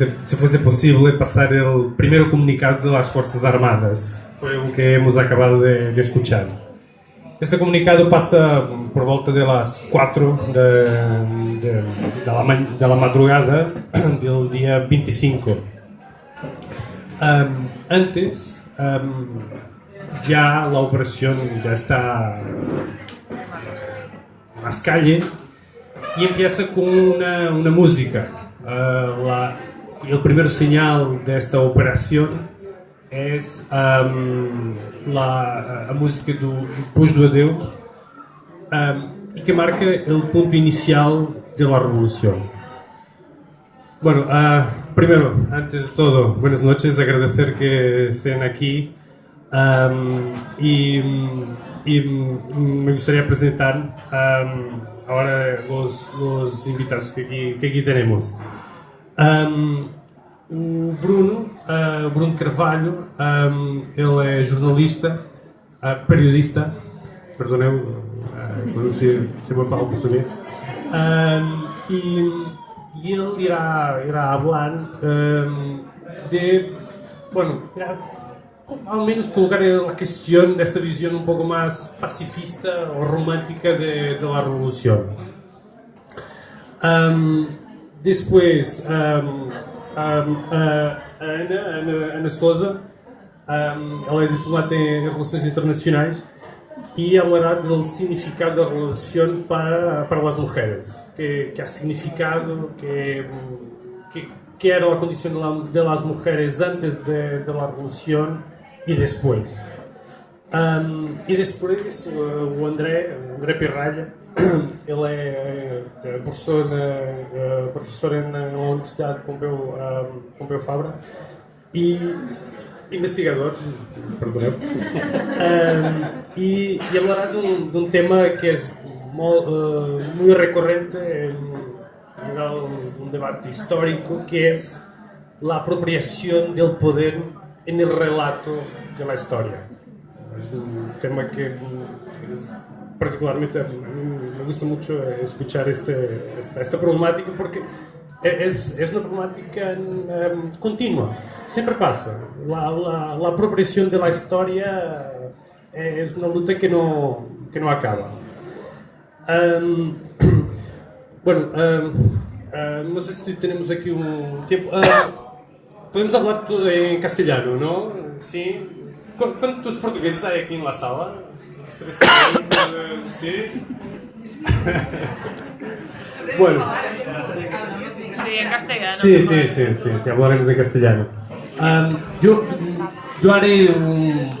se fuese posible pasar el primer comunicado de las Fuerzas Armadas. Fue lo que hemos acabado de escuchar. Este comunicado pasa por volta de las 4 de la madrugada del día 25. Antes, ya la operación ya está en las calles y empieza con una música. El primer señal de esta operación es a música do Puix do Adeus y que marca el punto inicial de la revolución. Bueno, primero, antes de todo, buenas noches, agradecer que estén aquí y me gustaría presentar ahora los invitados que aquí tenemos. O Bruno Carvalho, ele é jornalista, periodista, perdoneu, quando se para o português, e ele irá hablar irá ao menos colocar a questão desta visão um pouco mais pacifista ou romântica de la revolução. Depois, Ana Sousa, ela é diplomata em Relações Internacionais e hablará do significado da relação para as mulheres, que há significado, que era a condição de las mulheres antes de la revolução e depois. E depois o André Pirralha, ele é professor na Universidade de Pompeu Fabra e investigador, perdão, e falará de um tema que é muito recorrente em um debate histórico, que é a apropriação do poder no relato da história. É um tema que particularmente a mí me gusta mucho escuchar esta problemática porque es una problemática continua, siempre pasa. La apropiación de la historia es una lucha que no acaba. No sé si tenemos aquí un tiempo. Podemos hablar en castellano, ¿no? Sí. ¿Cuántos portugueses hay aquí en la sala? Sí. Bueno. Sí, en castellano. Sí, hablaremos en castellano. Yo haré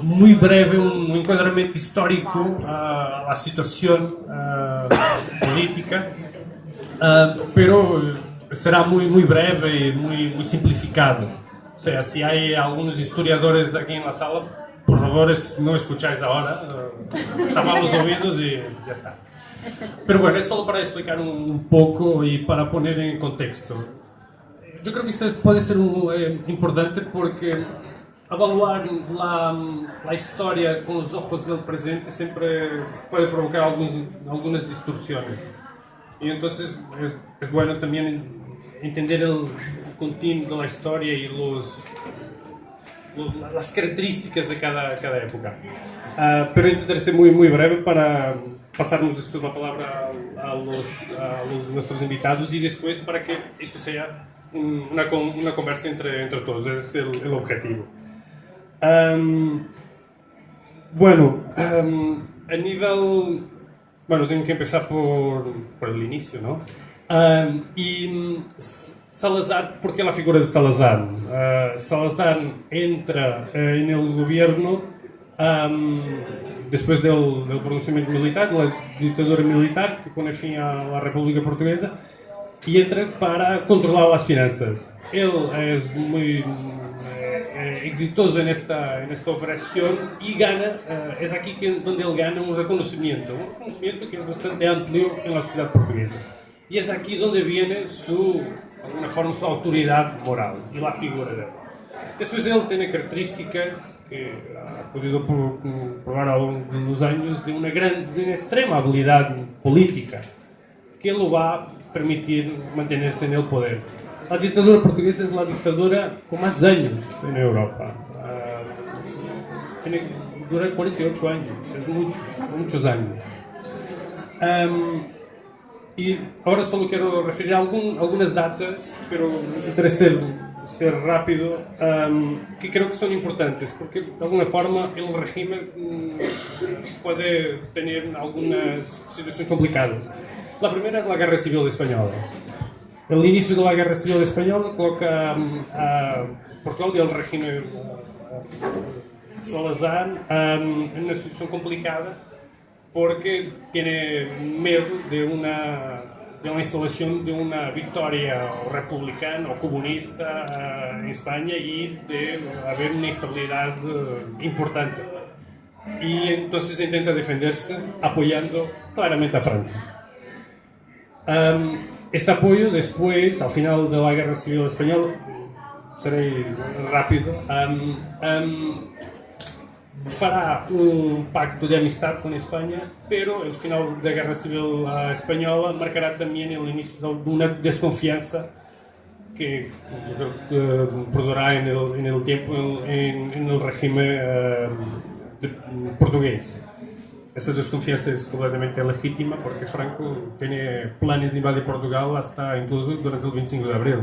muy breve un encuadramiento histórico a la situación política, pero será muy breve y muy simplificado. O sea, si hay algunos historiadores aquí en la sala, por favor, no escucháis ahora, tapad los oídos y ya está. Pero bueno, es solo para explicar un poco y para poner en contexto. Yo creo que esto puede ser importante porque evaluar la historia con los ojos del presente siempre puede provocar algunas distorsiones. Y entonces es bueno también entender el continuo de la historia y las características de cada época. Pero intentaré ser muy breve para pasarnos después la palabra a nuestros invitados y después para que esto sea una conversa entre todos. Ese es el objetivo. A nivel... Bueno, tengo que empezar por el inicio, ¿no? Salazar, ¿por qué la figura de Salazar? Salazar entra en el gobierno después del pronunciamiento militar, de la dictadura militar que pone fin a la República Portuguesa, y entra para controlar las finanzas. Él es muy exitoso en esta operación y gana, es aquí donde él gana un reconocimiento que es bastante amplio en la sociedad portuguesa. Y es aquí donde viene de alguna forma, su autoridad moral y la figura de él. Después él tiene características que ha podido probar a lo largo de los años de una extrema habilidad política que lo va a permitir mantenerse en el poder. la dictadura portuguesa es la dictadura con más años en Europa. Dura 48 años, es mucho, son muchos años. Y ahora solo quiero referir a algunas datas, pero me interesa ser rápido, que creo que son importantes, porque de alguna forma el régimen puede tener algunas situaciones complicadas. La primera es la Guerra Civil Española. El inicio de la Guerra Civil Española coloca a Portugal y el régimen Salazar en una situación complicada, porque tiene miedo de una instalación de una victoria republicana o comunista en España y de haber una instabilidad importante. Y entonces intenta defenderse apoyando claramente a Franco. Este apoyo después, al final de la Guerra Civil Española, seré rápido, fará un pacto de amistad con España, pero el final de la Guerra Civil Española marcará también el inicio de una desconfianza que yo creo que perdurará en el tiempo en el régimen portugués. Esta desconfianza es completamente legítima porque Franco tiene planes de invadir Portugal hasta incluso durante el 25 de abril.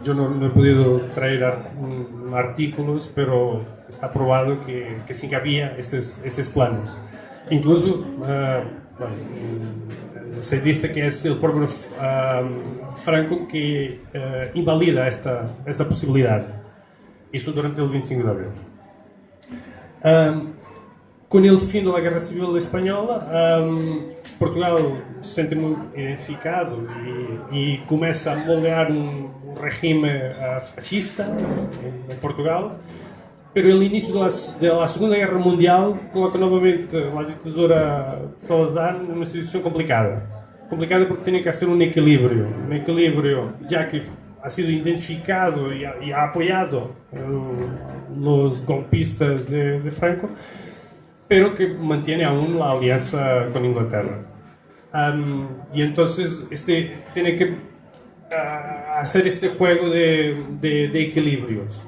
Yo no he podido traer artículos, pero está probado que sí que había esos planes. Incluso se dice que es el propio Franco que invalida esta posibilidad. Esto durante el 25 de abril. Con el fin de la Guerra Civil Española, Portugal se siente muy identificado y comienza a moldear un régimen fascista en Portugal, pero el inicio de la Segunda Guerra Mundial coloca novamente la dictadura de Salazar en una situación complicada porque tiene que hacer un equilibrio ya que ha sido identificado y ha apoyado los golpistas de Franco, pero que mantiene aún la alianza con Inglaterra. Y entonces tiene que hacer este juego de equilibrios.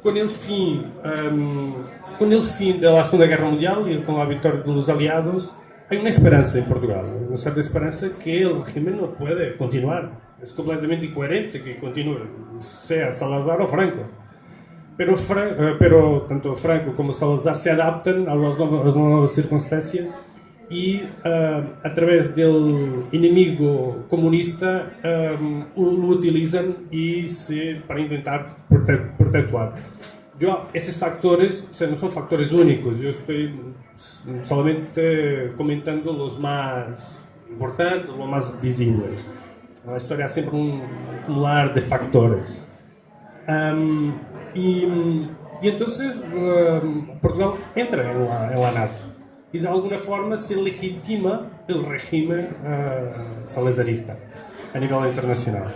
Con el fin de la Segunda Guerra Mundial y con la victoria de los aliados, hay una esperanza en Portugal, una cierta esperanza que el régimen no puede continuar. Es completamente incoherente que continúe, sea Salazar o Franco. Pero tanto Franco como Salazar se adaptan a las nuevas circunstancias y a través del enemigo comunista lo utilizan para intentar perpetuar. Estos factores no son factores únicos, yo estoy solamente comentando los más importantes, los más visibles. La historia es siempre un acumular de factores. Y entonces Portugal entra en la NATO y de alguna forma se legitima el régimen salazarista a nivel internacional.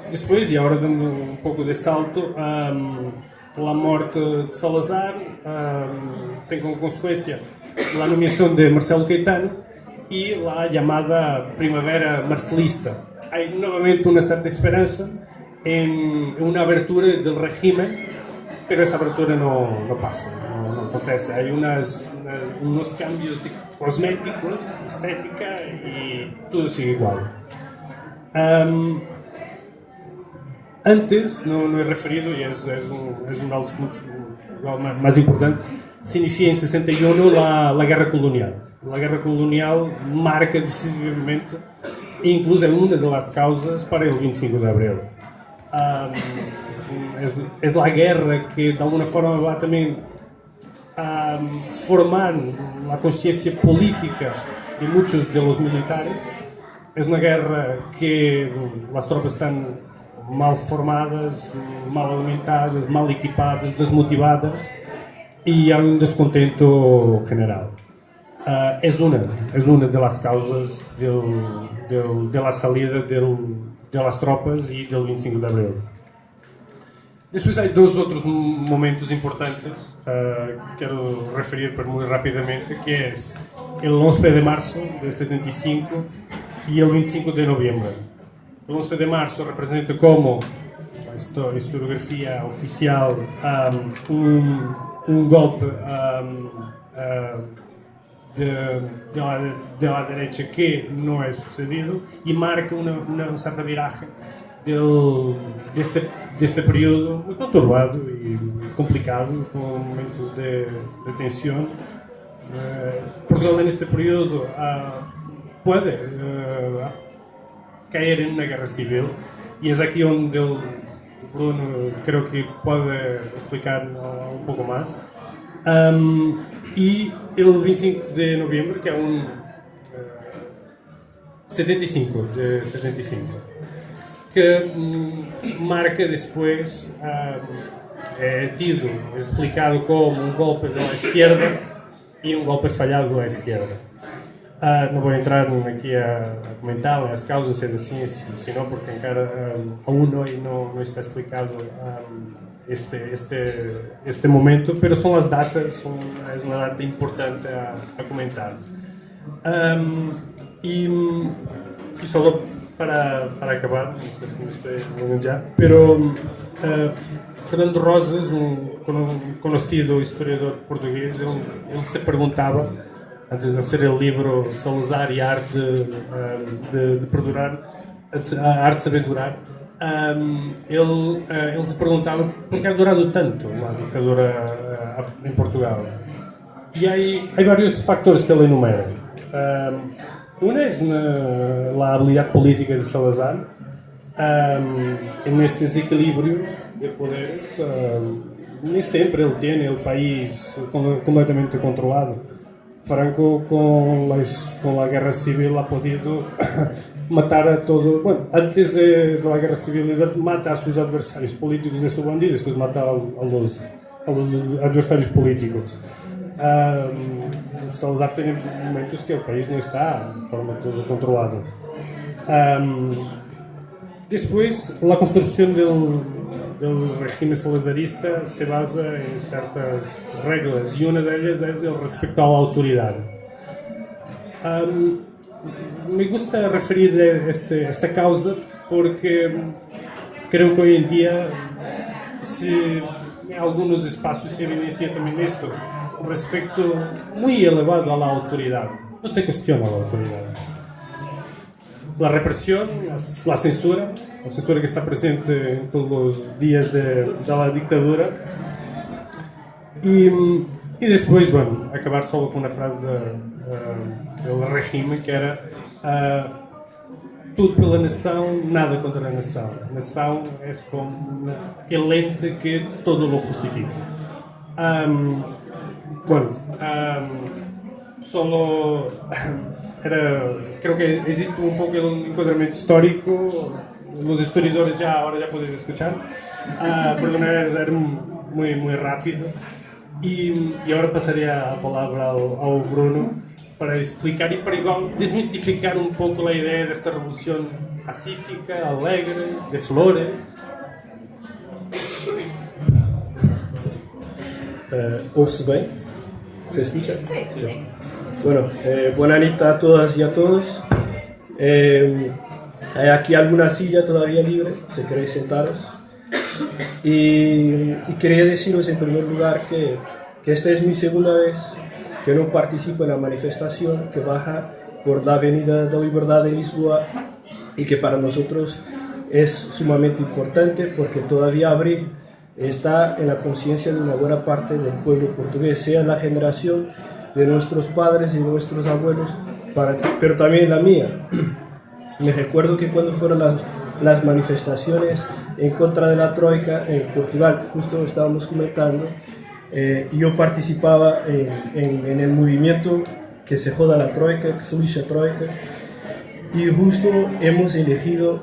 Después, y ahora dando un poco de salto, la muerte de Salazar tem como consecuencia la nomeación de Marcelo Caetano y la llamada Primavera Marcelista. Hay nuevamente una cierta esperanza en una abertura del régimen, pero esa abertura no pasa, no acontece. Hay unos cambios cosméticos, estética, y todo sigue igual. Antes, no he referido, y es un dato más importante, se inicia en 61 la Guerra Colonial. La Guerra Colonial marca decisivamente, e incluso é uma das causas para o 25 de abril. Es la guerra que de alguna forma va también a formar la conciencia política de muchos de los militares. Es una guerra que las tropas están mal formadas, mal alimentadas, mal equipadas, desmotivadas y hay un descontento general. Es una de las causas de la salida de las tropas y del 25 de abril. Después hay dos otros momentos importantes que quiero referir pero muy rápidamente, que es el 11 de marzo de 75 y el 25 de noviembre. El 11 de marzo representa como historiografía oficial un golpe de la derecha que no es sucedido y marca una certa viraje de este período muy conturbado y complicado, con momentos de tensión. Portugal en este período puede caer en una guerra civil y es aquí donde Bruno creo que puede explicar un poco más. Y el 25 de noviembre, que es un 75, que marca después, explicado como un golpe de la izquierda y un golpe fallado de la izquierda. No voy a entrar aquí a comentar las causas, es así, sino porque aún hoy no está explicado este momento, pero son las datas, es una data importante a comentar. Y solo para acabar, no sé si me estoy hablando ya, pero Fernando Rosas, un conocido historiador portugués, él se preguntaba, antes de hacer el libro Salazar y a Arte de Perdurar, a Arte de Saber Durar, ele se perguntava por que ha durado tanto a ditadura em Portugal. E há vários fatores que ele enumera. Uma é a habilidade política de Salazar, nestes equilíbrios de poderes. Nem sempre ele tem o país completamente controlado. Franco, con la guerra civil, ha podido matar a todo. Bueno, antes de la guerra civil, mata a sus adversarios políticos de su bandido, después mata a los adversarios políticos. Salazar tiene momentos que el país no está de forma todo controlado. Después, la construcción del régimen salazarista se basa en ciertas reglas y una de ellas es el respeto a la autoridad. Me gusta referir esta causa porque creo que hoy en día en algunos espacios se evidencia también esto, un respeto muy elevado a la autoridad. No se cuestiona la autoridad. La represión, la censura que está presente en todos los días de la dictadura. Y después, bueno, acabar solo con una frase del régimen que era tudo pela nação, nada contra a nação. A nação é como el ente que todo lo justifica. Solo creo que existe un poco el encuadramiento histórico. Los historiadores ahora ya podéis escuchar, pero era muy, muy rápido. Y ahora pasaría la palabra ao Bruno para explicar y para igual desmistificar un poco la idea de esta revolución pacífica, alegre, de flores. ¿Ouve-se bem? ¿Se escucha? Sí. Bueno, buenas noches a todas y a todos. Hay aquí alguna silla todavía libre, si queréis sentaros. Y quería deciros en primer lugar que esta es mi segunda vez que no participo en la manifestación que baja por la Avenida da Liberdade en Lisboa y que para nosotros es sumamente importante porque todavía abril está en la conciencia de una buena parte del pueblo portugués, sea la generación de nuestros padres y nuestros abuelos, pero también la mía. Me recuerdo que cuando fueron las manifestaciones en contra de la Troika en Portugal, justo lo estábamos comentando, yo participaba en el movimiento que se joda la Troika, que se lixa Troika, y justo hemos elegido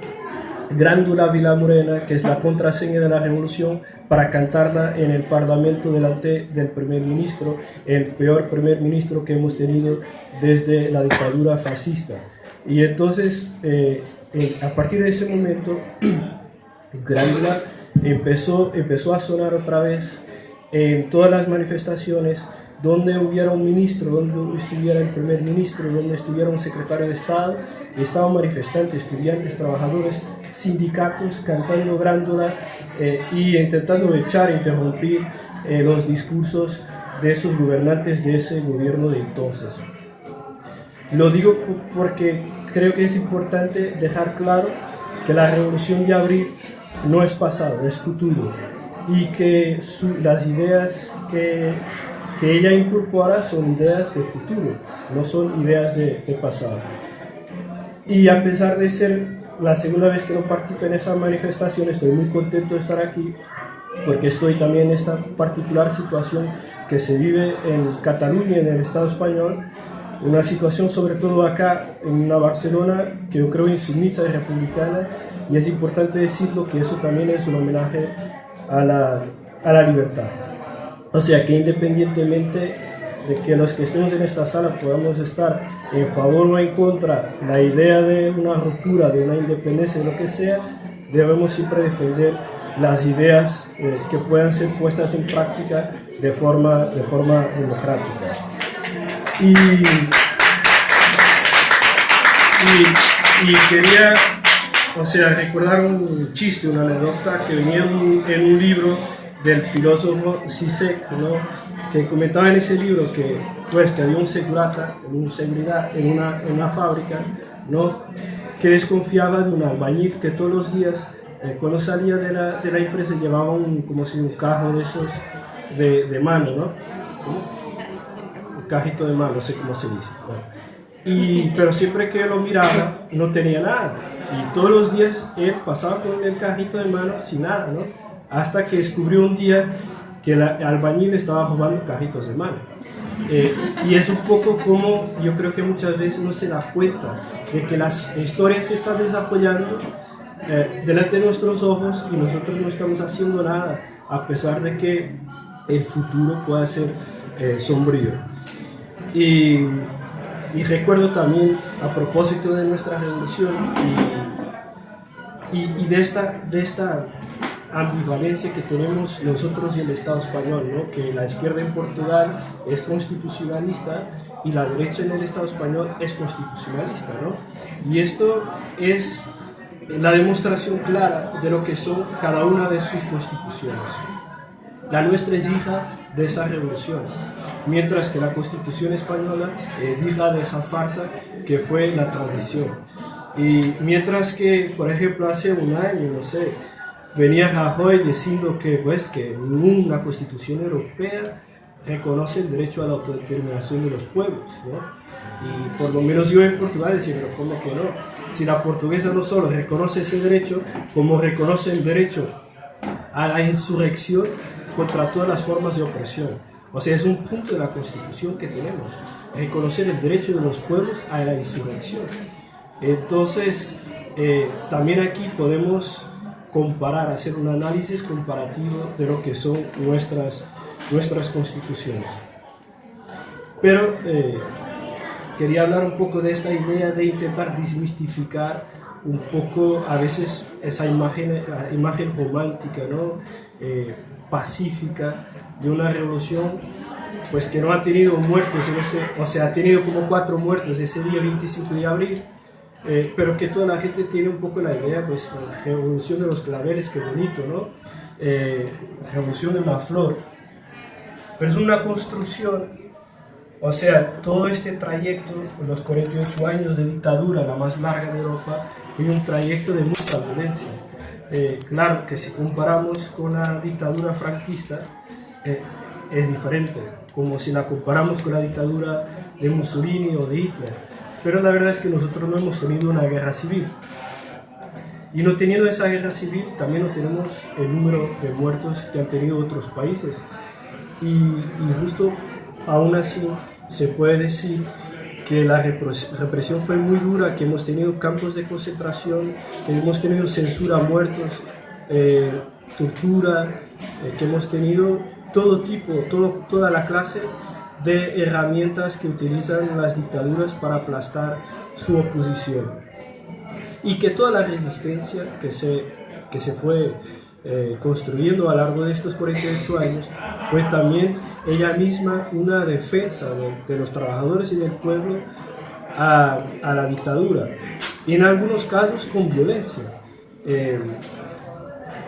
Grândola Vila Morena, que es la contraseña de la revolución, para cantarla en el Parlamento delante del primer ministro, el peor primer ministro que hemos tenido desde la dictadura fascista. Y entonces, a partir de ese momento, Grândola empezó a sonar otra vez en todas las manifestaciones, donde hubiera un ministro, donde estuviera el primer ministro, donde estuviera un secretario de Estado, estaban manifestantes, estudiantes, trabajadores, sindicatos, cantando grándola y intentando interrumpir los discursos de esos gobernantes de ese gobierno de entonces. Lo digo porque creo que es importante dejar claro que la Revolución de Abril no es pasado, es futuro, y que las ideas que ella incorpora son ideas de futuro, no son ideas de pasado. Y a pesar de ser la segunda vez que no participo en esa manifestación, estoy muy contento de estar aquí, porque estoy también en esta particular situación que se vive en Cataluña, en el Estado español, una situación sobre todo acá en una Barcelona que yo creo insumisa y republicana, y es importante decirlo que eso también es un homenaje a la libertad. O sea que independientemente de que los que estemos en esta sala podamos estar en favor o en contra la idea de una ruptura, de una independencia, de lo que sea, debemos siempre defender las ideas que puedan ser puestas en práctica de forma democrática. Y quería, recordar un chiste, una anécdota que venía en un libro del filósofo Zizek, ¿no? Que comentaba en ese libro que había un segurata, en una fábrica, ¿no? Que desconfiaba de un albañil que todos los días, cuando salía de la empresa, llevaba un cajo de esos de mano, ¿no? Un cajito de mano, no sé cómo se dice, ¿no? Pero siempre que lo miraba no tenía nada, y todos los días él pasaba con el cajito de mano sin nada, ¿no? Hasta que descubrió un día que el albañil estaba robando cajitos de mano. Y es un poco como yo creo que muchas veces no se da cuenta de que las historias se están desarrollando delante de nuestros ojos y nosotros no estamos haciendo nada, a pesar de que el futuro pueda ser sombrío. Y recuerdo también, a propósito de nuestra revolución y de esta ambivalencia que tenemos nosotros y el Estado español, ¿no? Que la izquierda en Portugal es constitucionalista y la derecha en el Estado español es constitucionalista, ¿no? Y esto es la demostración clara de lo que son cada una de sus constituciones. La nuestra es hija de esa revolución, mientras que la Constitución española es hija de esa farsa que fue la transición. Y mientras que, por ejemplo, hace un año, no sé, venía Rajoy diciendo que ninguna Constitución europea reconoce el derecho a la autodeterminación de los pueblos, ¿no? Y por lo menos yo en Portugal decía, pero ¿cómo que no? Si la portuguesa no solo reconoce ese derecho, como reconoce el derecho a la insurrección contra todas las formas de opresión. O sea, es un punto de la Constitución que tenemos, reconocer el derecho de los pueblos a la insurrección. Entonces, también aquí podemos comparar, hacer un análisis comparativo de lo que son nuestras constituciones. Pero quería hablar un poco de esta idea de intentar desmistificar un poco a veces esa imagen romántica, ¿no? Pacífica de una revolución pues que no ha tenido muertos ha tenido como 4 muertos ese día 25 de abril, pero que toda la gente tiene un poco la idea, pues la revolución de los claveles, qué bonito, ¿no? Revolución de la flor, pero es una construcción. O sea, todo este trayecto, los 48 años de dictadura, la más larga de Europa, fue un trayecto de mucha violencia. Claro que si comparamos con la dictadura franquista, es diferente, como si la comparamos con la dictadura de Mussolini o de Hitler. Pero la verdad es que nosotros no hemos tenido una guerra civil. Y no teniendo esa guerra civil, también no tenemos el número de muertos que han tenido otros países. Y justo aún así se puede decir que la represión fue muy dura, que hemos tenido campos de concentración, que hemos tenido censura a muertos, tortura, que hemos tenido todo tipo, toda la clase de herramientas que utilizan las dictaduras para aplastar su oposición. Y que toda la resistencia que se fue construyendo a lo largo de estos 48 años, fue también ella misma una defensa de los trabajadores y del pueblo a la dictadura, y en algunos casos con violencia.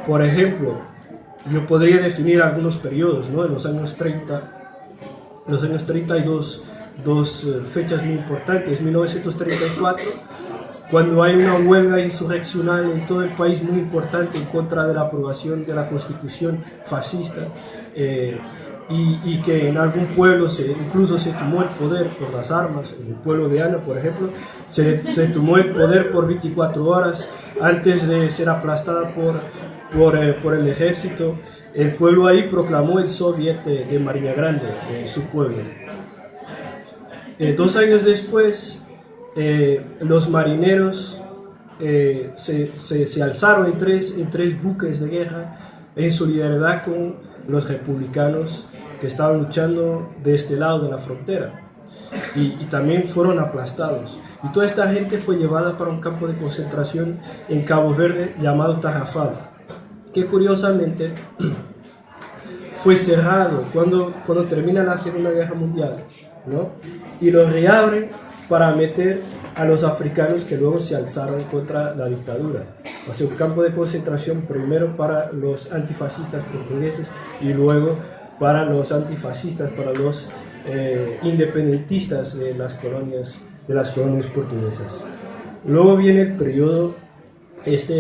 Por ejemplo, yo podría definir algunos periodos, ¿no? En los años 30 hay dos fechas muy importantes. 1934, cuando hay una huelga insurreccional en todo el país muy importante en contra de la aprobación de la constitución fascista, y que en algún pueblo incluso se tomó el poder por las armas. En el pueblo de Ana, por ejemplo, se tomó el poder por 24 horas antes de ser aplastada por el ejército. El pueblo ahí proclamó el Soviet de Marina Grande, su pueblo. 2 años después, los marineros se alzaron en tres buques de guerra en solidaridad con los republicanos que estaban luchando de este lado de la frontera, y también fueron aplastados, y toda esta gente fue llevada para un campo de concentración en Cabo Verde llamado Tarrafal, que curiosamente fue cerrado cuando termina la Segunda Guerra Mundial, ¿no? Y lo reabren para meter a los africanos que luego se alzaron contra la dictadura. O sea, un campo de concentración primero para los antifascistas portugueses y luego para los antifascistas, para los independentistas de las colonias portuguesas. Luego viene el periodo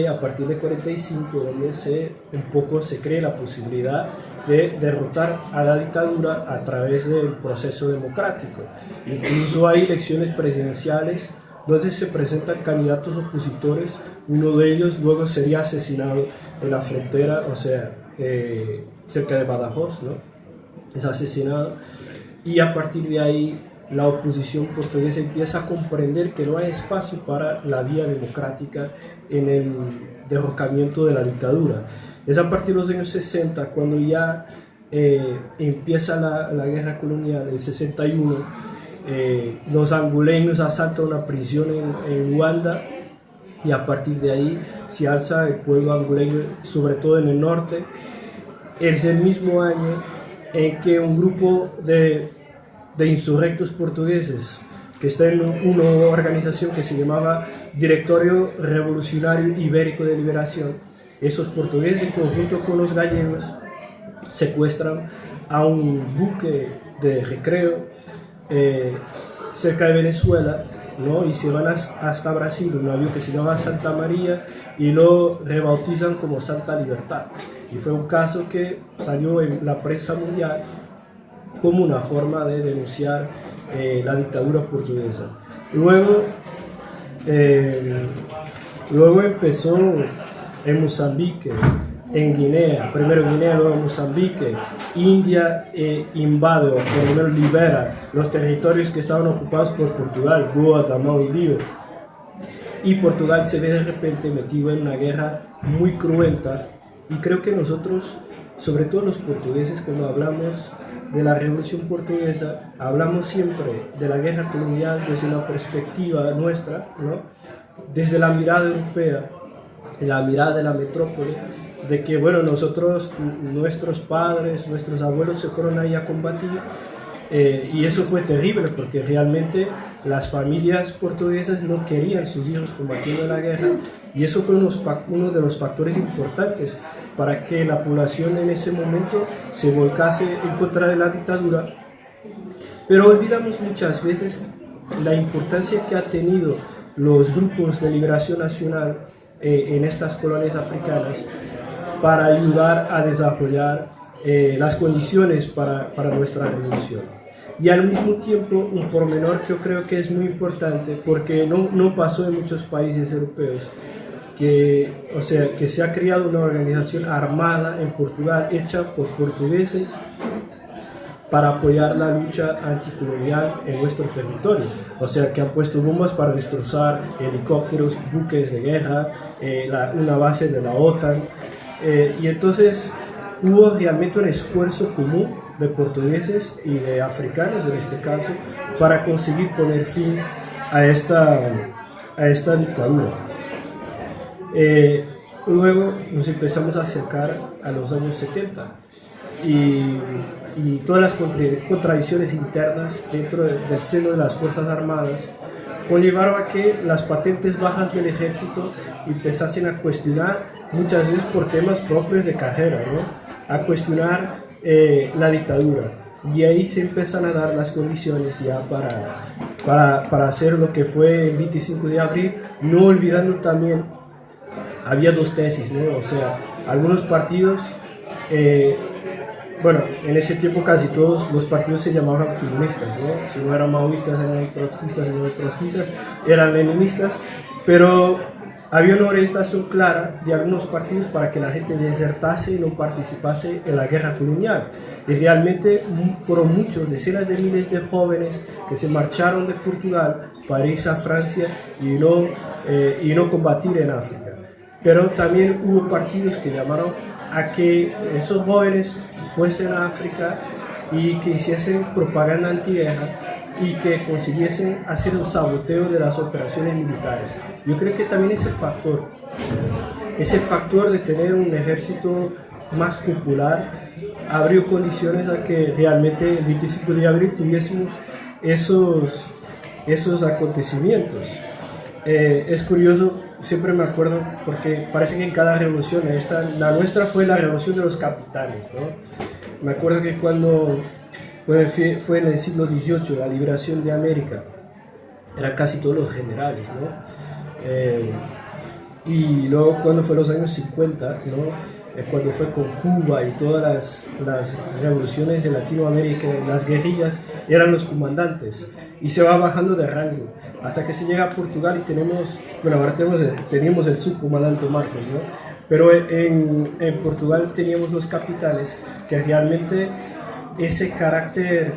a partir de 45, donde un poco se cree la posibilidad de derrotar a la dictadura a través del proceso democrático. Incluso hay elecciones presidenciales donde se presentan candidatos opositores. Uno de ellos luego sería asesinado en la frontera, o sea, cerca de Badajoz, ¿no? Es asesinado, y a partir de ahí la oposición portuguesa empieza a comprender que no hay espacio para la vía democrática en el derrocamiento de la dictadura. Es a partir de los años 60 cuando ya empieza la guerra colonial, en 61. Los angoleños asaltan una prisión en Luanda, y a partir de ahí se alza el pueblo angoleño, sobre todo en el norte. Es el mismo año en que un grupo de insurrectos portugueses que está en una organización que se llamaba Directorio Revolucionario Ibérico de Liberación, esos portugueses en conjunto con los gallegos secuestran a un buque de recreo cerca de Venezuela, ¿no? Y se van hasta Brasil, un navío que se llama Santa María, y lo rebautizan como Santa Libertad. Y fue un caso que salió en la prensa mundial como una forma de denunciar la dictadura portuguesa. Luego empezó en Mozambique, en Guinea, primero Guinea, luego Mozambique. India invade, o por lo menos libera, los territorios que estaban ocupados por Portugal, Goa, Damão y Dio. Y Portugal se ve de repente metido en una guerra muy cruenta, y creo que nosotros, sobre todo los portugueses, cuando hablamos de la Revolución Portuguesa, hablamos siempre de la guerra colonial desde una perspectiva nuestra, ¿no? Desde la mirada europea, la mirada de la metrópoli, de que, bueno, nosotros, nuestros padres, nuestros abuelos se fueron ahí a combatir, y eso fue terrible porque realmente las familias portuguesas no querían sus hijos combatiendo en la guerra, y eso fue uno de los factores importantes para que la población en ese momento se volcase en contra de la dictadura. Pero olvidamos muchas veces la importancia que ha tenido los grupos de liberación nacional en estas colonias africanas para ayudar a desarrollar las condiciones para nuestra revolución. Y al mismo tiempo, un pormenor que yo creo que es muy importante, porque no pasó en muchos países europeos, que se ha creado una organización armada en Portugal, hecha por portugueses, para apoyar la lucha anticolonial en nuestro territorio. O sea, que han puesto bombas para destrozar helicópteros, buques de guerra, una base de la OTAN. Y entonces hubo realmente un esfuerzo común de portugueses y de africanos, en este caso, para conseguir poner fin a esta dictadura. Luego nos empezamos a acercar a los años 70 y todas las contradicciones internas dentro del seno de las Fuerzas Armadas conllevaron a que las patentes bajas del ejército empezasen a cuestionar, muchas veces por temas propios de carrera, ¿no? A cuestionar la dictadura. Y ahí se empiezan a dar las condiciones ya para hacer lo que fue el 25 de abril, no olvidando también, había dos tesis, ¿no? O sea, algunos partidos, bueno, en ese tiempo casi todos los partidos se llamaban comunistas, ¿no? Si no eran maoístas, eran trotskistas, si no eran trotskistas, eran leninistas, pero había una orientación clara de algunos partidos para que la gente desertase y no participase en la guerra colonial. Y realmente fueron muchos, decenas de miles de jóvenes que se marcharon de Portugal para irse a Francia y no combatir en África. Pero también hubo partidos que llamaron a que esos jóvenes fuesen a África y que hiciesen propaganda antiguerra y que consiguiesen hacer un saboteo de las operaciones militares. Yo creo que también ese factor de tener un ejército más popular abrió condiciones a que realmente el 25 de abril tuviésemos esos acontecimientos. Es curioso, siempre me acuerdo, porque parece que en cada revolución, la nuestra fue la revolución de los capitales, ¿no? Me acuerdo que cuando fue en el siglo XVIII la liberación de América, eran casi todos los generales, ¿no? Y luego cuando fue los años 50, ¿no? Cuando fue con Cuba y todas las revoluciones de Latinoamérica, las guerrillas, eran los comandantes y se va bajando de rango hasta que se llega a Portugal y ahora teníamos el subcomandante Marcos, ¿no? Pero en Portugal teníamos los capitales que realmente ese carácter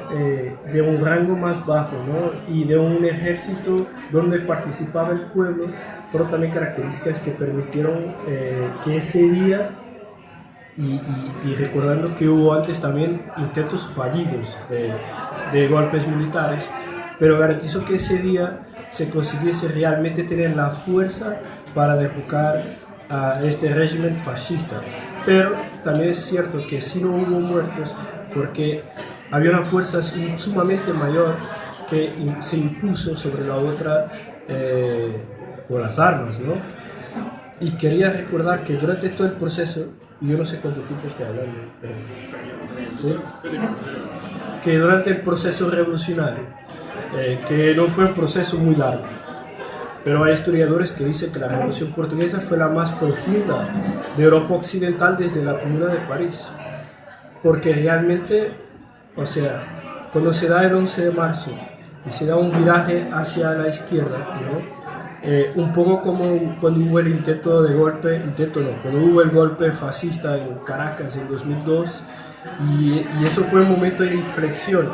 de un rango más bajo, ¿no? Y de un ejército donde participaba el pueblo, fueron también características que permitieron que ese día, y recordando que hubo antes también intentos fallidos de golpes militares, pero garantizo que ese día se consiguiese realmente tener la fuerza para derrocar a este régimen fascista. Pero también es cierto que sí no hubo muertos, porque había una fuerza sumamente mayor que se impuso sobre la otra con las armas, ¿no? Y quería recordar que durante todo el proceso, y yo no sé cuánto tiempo estoy hablando, pero, ¿sí? Que durante el proceso revolucionario, que no fue un proceso muy largo, pero hay historiadores que dicen que la Revolución Portuguesa fue la más profunda de Europa Occidental desde la Comuna de París. Porque realmente, o sea, cuando se da el 11 de marzo y se da un viraje hacia la izquierda, ¿no? Un poco como cuando hubo el cuando hubo el golpe fascista en Caracas en 2002, y eso fue un momento de inflexión.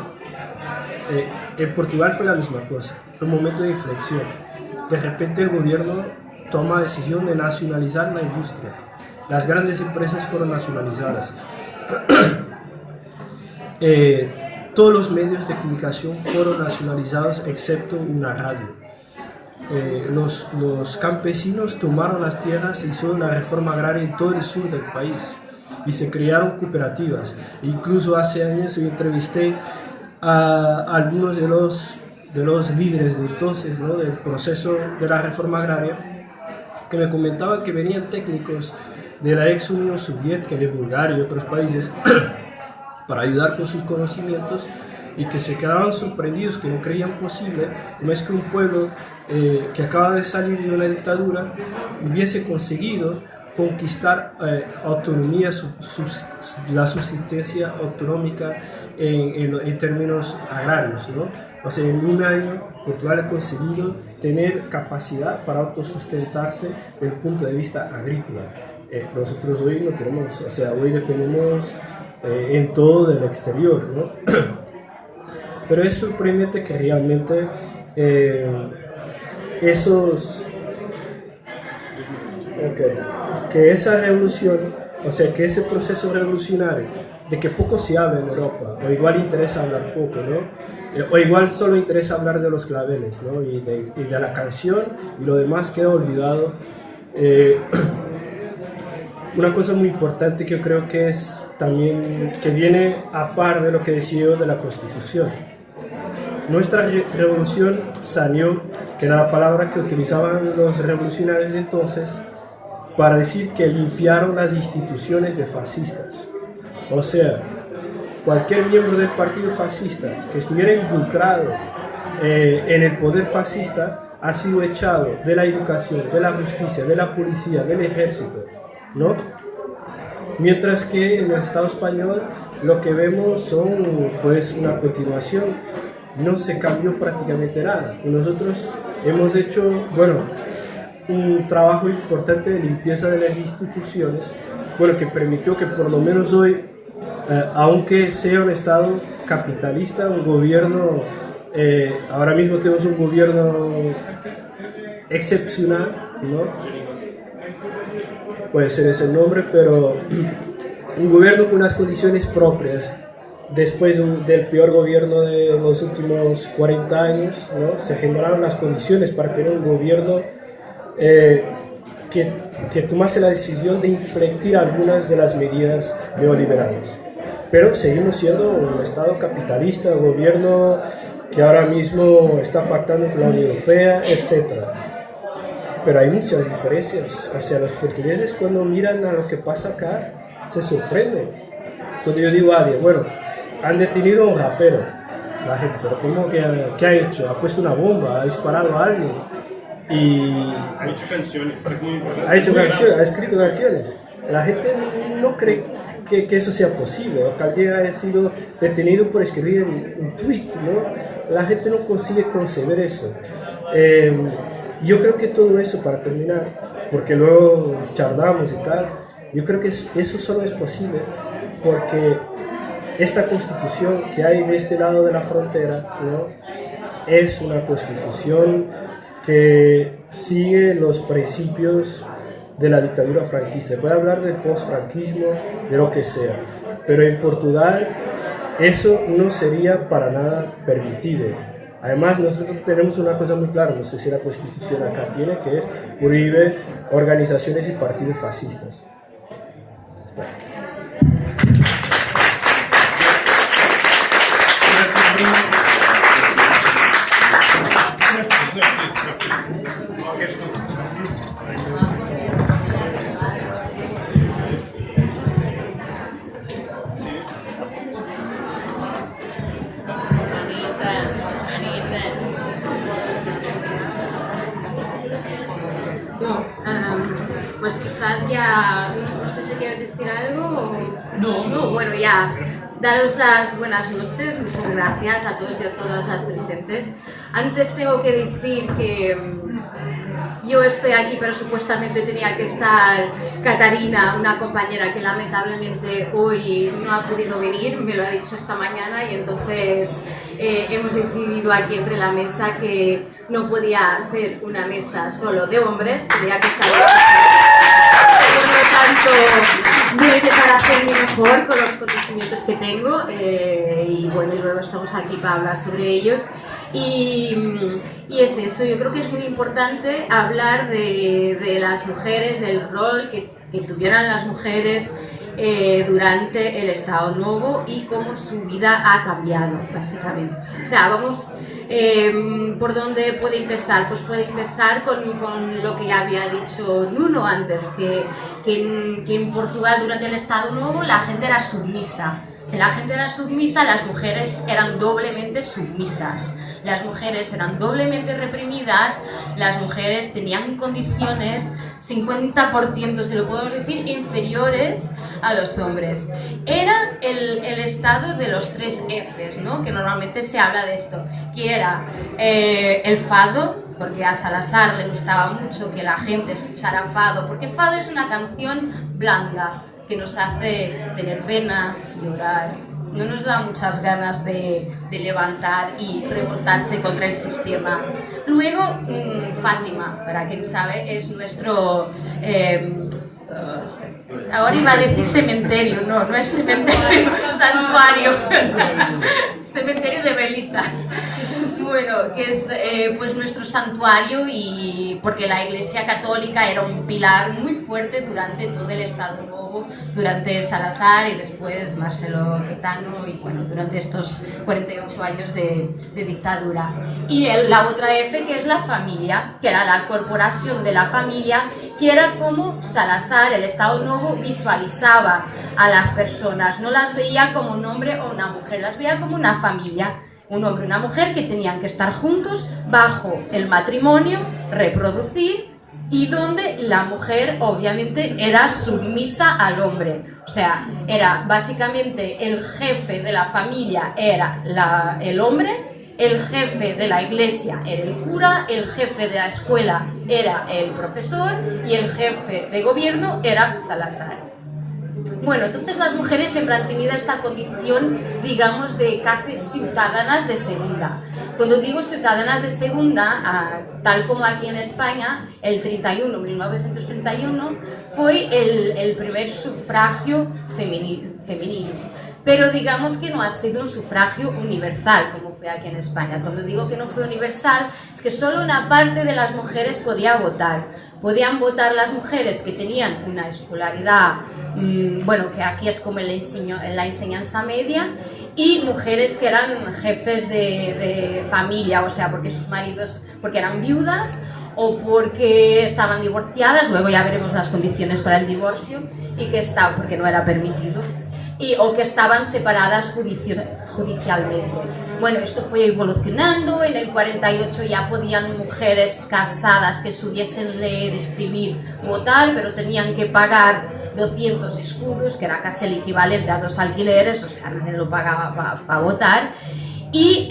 En Portugal fue la misma cosa, fue un momento de inflexión. De repente el gobierno toma la decisión de nacionalizar la industria. Las grandes empresas fueron nacionalizadas. Todos los medios de comunicación fueron nacionalizados excepto una radio. Los campesinos tomaron las tierras y hicieron la reforma agraria en todo el sur del país y se crearon cooperativas. Incluso hace años yo entrevisté a algunos de los líderes de entonces, ¿no? Del proceso de la reforma agraria, que me comentaban que venían técnicos de la ex Unión Soviética, de Bulgaria y otros países para ayudar con sus conocimientos, y que se quedaban sorprendidos, que no creían posible cómo es que un pueblo que acaba de salir de una dictadura hubiese conseguido conquistar autonomía, la subsistencia autonómica en términos agrarios, ¿no? O sea, en un año Portugal ha conseguido tener capacidad para autosustentarse desde el punto de vista agrícola. Nosotros hoy no tenemos, o sea, hoy dependemos en todo del exterior, ¿no? Pero es sorprendente que realmente que esa revolución, o sea, que ese proceso revolucionario, de que poco se habla en Europa, o igual interesa hablar poco, ¿no? O igual solo interesa hablar de los claveles, ¿no? Y de la canción, y lo demás queda olvidado. una cosa muy importante que yo creo que es también, que viene a par de lo que decía yo de la Constitución. Nuestra revolución salió, que era la palabra que utilizaban los revolucionarios de entonces, para decir que limpiaron las instituciones de fascistas. O sea, cualquier miembro del partido fascista que estuviera involucrado en el poder fascista ha sido echado de la educación, de la justicia, de la policía, del ejército, ¿no? Mientras que en el Estado español lo que vemos son pues una continuación, no se cambió prácticamente nada. Y nosotros hemos hecho, bueno, un trabajo importante de limpieza de las instituciones, bueno, que permitió que por lo menos hoy, aunque sea un Estado capitalista, un gobierno, ahora mismo tenemos un gobierno excepcional, ¿no? Puede ser ese el nombre, pero un gobierno con unas condiciones propias. Después del peor gobierno de los últimos 40 años, ¿no? Se generaron las condiciones para tener un gobierno que tomase la decisión de infletir algunas de las medidas neoliberales. Pero seguimos siendo un Estado capitalista, un gobierno que ahora mismo está pactando con la Unión Europea, etc. Pero hay muchas diferencias. O sea, los portugueses cuando miran a lo que pasa acá, se sorprenden. Cuando yo digo a alguien, bueno, han detenido a un rapero, la gente, pero ¿cómo que ha hecho? ¿Ha puesto una bomba? ¿Ha disparado a alguien? Y ha hecho canciones, es muy importante. Ha hecho canciones, ha escrito canciones. La gente no cree que eso sea posible, o que alguien haya sido detenido por escribir un tweet, ¿no? La gente no consigue conceber eso. Yo creo que todo eso, para terminar, porque luego charlamos y tal, yo creo que eso solo es posible porque esta constitución que hay de este lado de la frontera, ¿no? Es una constitución que sigue los principios de la dictadura franquista. Voy a hablar del post-franquismo, de lo que sea, pero en Portugal eso no sería para nada permitido. Además, nosotros tenemos una cosa muy clara, no sé si la constitución acá tiene, que es prohíbe organizaciones y partidos fascistas. Pues quizás ya, no sé si quieres decir algo o... No, bueno, ya, daros las buenas noches, muchas gracias a todos y a todas las presentes. Antes tengo que decir que yo estoy aquí, pero supuestamente tenía que estar Catarina, una compañera que lamentablemente hoy no ha podido venir, me lo ha dicho esta mañana, y entonces hemos decidido aquí entre la mesa que no podía ser una mesa solo de hombres, tenía que estar por lo tanto voy a intentar hacerme mejor con los conocimientos que tengo y bueno, y luego estamos aquí para hablar sobre ellos. Y es eso, yo creo que es muy importante hablar de las mujeres, del rol que tuvieron las mujeres durante el Estado Novo y cómo su vida ha cambiado, básicamente. O sea, vamos, ¿por dónde puede empezar? Pues puede empezar con lo que ya había dicho Nuno antes, que en Portugal durante el Estado Novo la gente era submisa. Si la gente era submisa, las mujeres eran doblemente submisas. Las mujeres eran doblemente reprimidas, las mujeres tenían condiciones 50%, se lo podemos decir, inferiores a los hombres. Era el estado de los 3 Fs, ¿no? Que normalmente se habla de esto, que era el fado, porque a Salazar le gustaba mucho que la gente escuchara fado, porque fado es una canción blanda, que nos hace tener pena, llorar. No nos da muchas ganas de levantar y revoltarse contra el sistema. Luego, Fátima, para quien sabe, es nuestro... ahora iba a decir cementerio, no es cementerio, es santuario. Cementerio de velitas. Bueno, que es pues nuestro santuario, y porque la Iglesia Católica era un pilar muy fuerte durante todo el Estado Novo, durante Salazar y después Marcelo Caetano, y bueno, durante estos 48 años de dictadura. Y la otra F, que es la familia, que era la corporación de la familia, que era como Salazar, el Estado Novo, visualizaba a las personas. No las veía como un hombre o una mujer, las veía como una familia. Un hombre y una mujer que tenían que estar juntos bajo el matrimonio, reproducir, y donde la mujer obviamente era submisa al hombre. O sea, era básicamente el jefe de la familia era el hombre, el jefe de la iglesia era el cura, el jefe de la escuela era el profesor y el jefe de gobierno era Salazar. Bueno, entonces las mujeres siempre han tenido esta condición, digamos, de casi ciudadanas de segunda. Cuando digo ciudadanas de segunda, tal como aquí en España, el 1931, fue el primer sufragio femenino. Pero digamos que no ha sido un sufragio universal, como fue aquí en España. Cuando digo que no fue universal, es que solo una parte de las mujeres podía votar. Podían votar las mujeres que tenían una escolaridad, bueno, que aquí es como en la enseñanza media, y mujeres que eran jefes de familia, o sea, porque sus maridos, porque eran viudas o porque estaban divorciadas, luego ya veremos las condiciones para el divorcio, y que porque no era permitido. O que estaban separadas judicialmente. Bueno, esto fue evolucionando. En el 48 ya podían mujeres casadas que supiesen leer, escribir, votar, pero tenían que pagar 200 escudos, que era casi el equivalente a 2 alquileres, o sea, nadie lo pagaba para votar. Y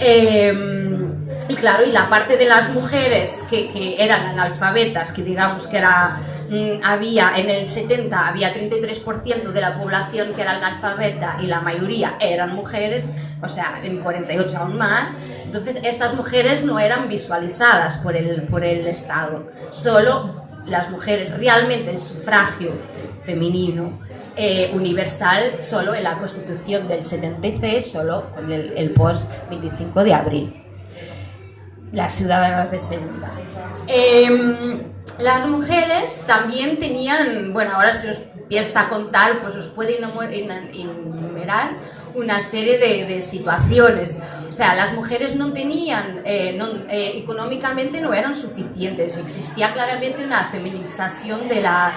claro, y la parte de las mujeres que eran analfabetas, que digamos que había en el 70 había 33% de la población que era analfabeta y la mayoría eran mujeres, o sea, en 48 aún más. Entonces estas mujeres no eran visualizadas por el Estado, solo las mujeres realmente el sufragio femenino universal, solo en la Constitución del 76, solo con el post 25 de abril. Las ciudadanas de segunda. Las mujeres también tenían, bueno, ahora si os empieza a contar, pues os puede enumerar una serie de situaciones. O sea, las mujeres no tenían, económicamente no eran suficientes, existía claramente una feminización de la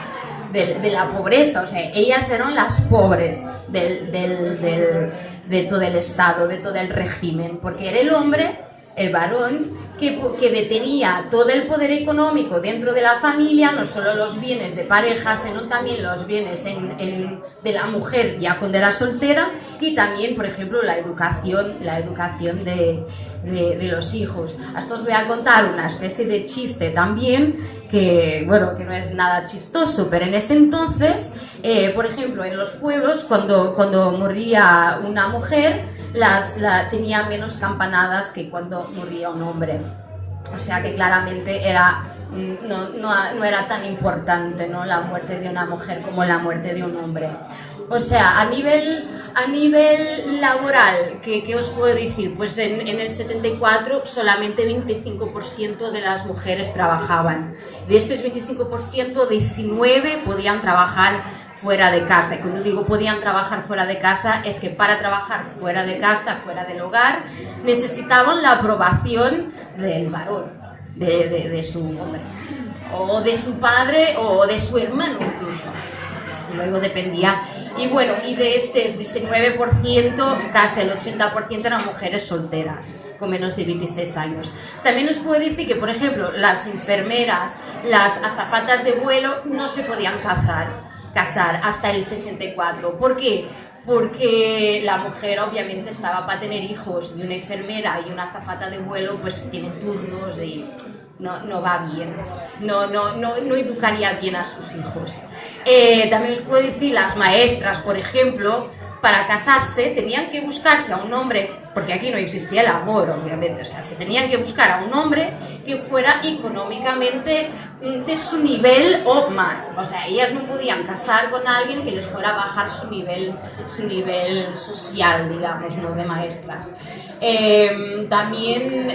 pobreza, o sea, ellas eran las pobres de todo el Estado, de todo el régimen, porque era el hombre, el varón, que detenía todo el poder económico dentro de la familia, no solo los bienes de pareja, sino también los bienes de la mujer ya cuando era soltera, y también, por ejemplo, la educación de los hijos. Hasta os voy a contar una especie de chiste también, que bueno, que no es nada chistoso, pero en ese entonces, por ejemplo, en los pueblos, cuando moría una mujer, tenía menos campanadas que cuando moría un hombre. O sea que claramente no era tan importante, ¿no?, la muerte de una mujer como la muerte de un hombre. O sea, a nivel laboral, ¿qué os puedo decir? Pues en el 74 solamente 25% de las mujeres trabajaban. De estos 25%, 19 podían trabajar fuera de casa. Y cuando digo podían trabajar fuera de casa, es que para trabajar fuera de casa, fuera del hogar, necesitaban la aprobación del varón, de su hombre, o de su padre, o de su hermano incluso. Luego dependía. Y bueno, y de este 19%, casi el 80% eran mujeres solteras, con menos de 26 años. También os puedo decir que, por ejemplo, las enfermeras, las azafatas de vuelo no se podían casar hasta el 64. ¿Por qué? Porque la mujer obviamente estaba para tener hijos, y una enfermera y una azafata de vuelo pues tienen turnos y no va bien, no educaría bien a sus hijos. También os puedo decir, las maestras, por ejemplo, para casarse tenían que buscarse a un hombre porque aquí no existía el amor, obviamente, o sea, se tenían que buscar a un hombre que fuera económicamente de su nivel o más, o sea, ellas no podían casar con alguien que les fuera a bajar su nivel social, digamos, no de maestras. También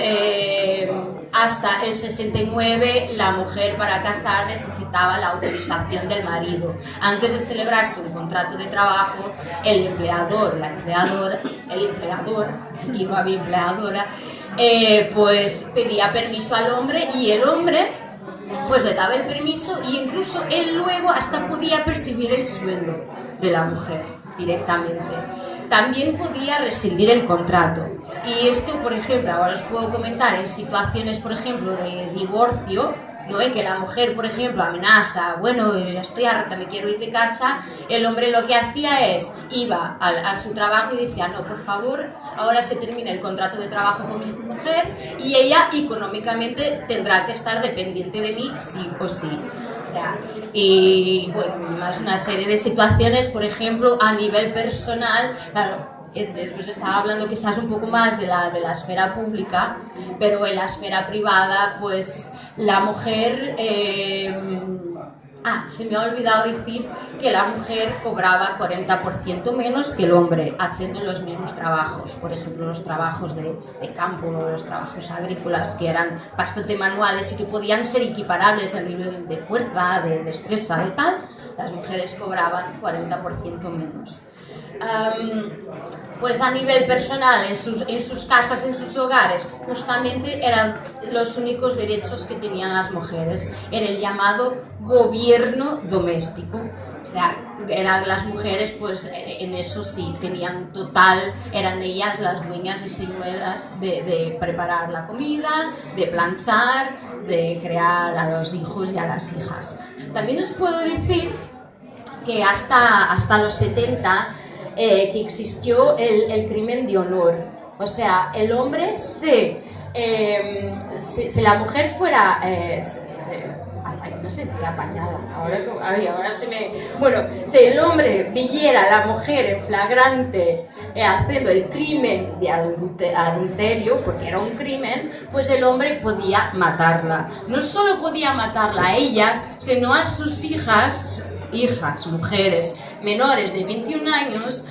hasta el 69 la mujer para casar necesitaba la autorización del marido. Antes de celebrarse un contrato de trabajo, el empleador, aquí no había empleadora, pues pedía permiso al hombre y el hombre pues le daba el permiso y incluso él luego hasta podía percibir el sueldo de la mujer directamente. También podía rescindir el contrato. Y esto, por ejemplo, ahora os puedo comentar en situaciones, por ejemplo, de divorcio, ¿no? En que la mujer, por ejemplo, amenaza, bueno, ya estoy harta, me quiero ir de casa, el hombre lo que hacía es, iba a su trabajo y decía, no, por favor, ahora se termina el contrato de trabajo con mi mujer y ella económicamente tendrá que estar dependiente de mí sí o sí. O sea, y bueno, más una serie de situaciones, por ejemplo, a nivel personal, claro, pues estaba hablando quizás un poco más de la esfera pública, pero en la esfera privada, pues la mujer... se me ha olvidado decir que la mujer cobraba 40% menos que el hombre haciendo los mismos trabajos, por ejemplo los trabajos de campo o los trabajos agrícolas que eran bastante manuales y que podían ser equiparables a nivel de fuerza, de destreza y tal, las mujeres cobraban 40% menos. Pues a nivel personal, en sus casas, en sus hogares, justamente eran los únicos derechos que tenían las mujeres, era el llamado gobierno doméstico, o sea, eran las mujeres, pues en eso sí, tenían total, eran ellas las dueñas y señoras de preparar la comida, de planchar, de crear a los hijos y a las hijas. También os puedo decir que hasta los 70 que existió el crimen de honor, o sea, el hombre si la mujer fuera no sé, qué apañada, ahora se me... Bueno, si el hombre viera a la mujer en flagrante haciendo el crimen de adulterio, porque era un crimen, pues el hombre podía matarla. No solo podía matarla a ella, sino a sus hijas, mujeres menores de 21 años,